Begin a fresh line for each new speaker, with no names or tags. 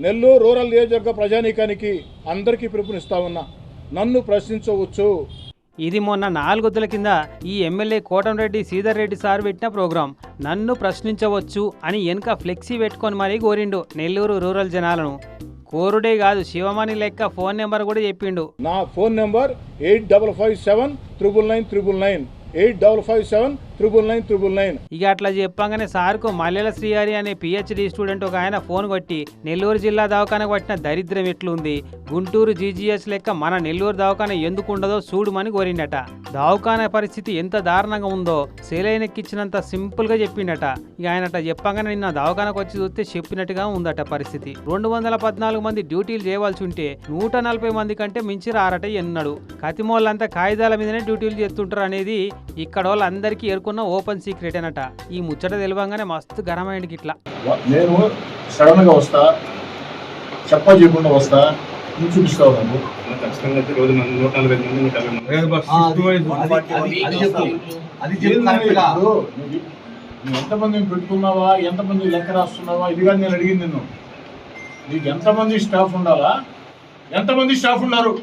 Nellore rural నియోజకవర్గ ప్రజానీకానికి అందరికీ పిలుపునిస్తా ఉన్నా, నన్ను ప్రశ్నించవచ్చు.
ఇది మొన్న 4 రోజుల కింద ఈ ఎమ్మెల్యే కోటంరెడ్డి శ్రీధర్ రెడ్డి సార్ పెట్టిన ప్రోగ్రాం. నన్ను ప్రశ్నించవచ్చు అని వెనుక ఫ్లెక్సీ పెట్టుకొని మరీ కోరిండు నెల్లూరు రూరల్ జనాలను. కోరుడే కాదు, శివమణి లెక్క ఫోన్ నెంబర్ కూడా చెప్పిండు.
నా ఫోన్ నెంబర్ 8557999999 8557999999.
ఇక అట్లా చెప్పంగానే సార్కు మల్లెల శ్రీహరి అనే పిహెచ్డి స్టూడెంట్ ఒక ఆయన ఫోన్ కొట్టి నెల్లూరు జిల్లా దవాఖానకు పట్టిన దరిద్రం ఎట్లుంది, గుంటూరు జీజీఎస్ లెక్క మన నెల్లూరు దవాఖాన ఎందుకు ఉండదో చూడమని కోరిండట. దవాఖాన పరిస్థితి ఎంత దారుణంగా ఉందో సెలైన్ ఎక్కించినంత సింపుల్గా చెప్పిండట. ఇక ఆయనట చెప్పంగానే నిన్న దవాఖానకు వచ్చి చూస్తే చెప్పినట్టుగా ఉందట పరిస్థితి. 214 మంది డ్యూటీలు చేయవలసి ఉంటే 140 మంది కంటే మించి రారట ఎన్నాడు. కతిమోళ్ళంతా కాగితాల మీదనే డ్యూటీలు చేస్తుంటారు అనేది ఇక్కడ వాళ్ళందరికీ ఎరుకున్న ఓపెన్ సీక్రెట్ అనట. ఈ ముచ్చట తెలియంగానే మస్తు గరమైంది. ఇట్లా
నేను సడన్ గా వస్తా, చెప్పకుండా వస్తా, నువ్వు చూపిస్తావు నాకు ఖచ్చితంగా. అయితే రోజు 140 మంది 150 మంది ఎంతమందిని పెట్టుకున్నావా, ఎంతమంది లెక్క రాస్తున్నావా, ఇదిగా నేను అడిగింది నిన్ను. నీకు ఎంతమంది స్టాఫ్ ఉండాలా, ఎంతమంది స్టాఫ్ ఉన్నారు?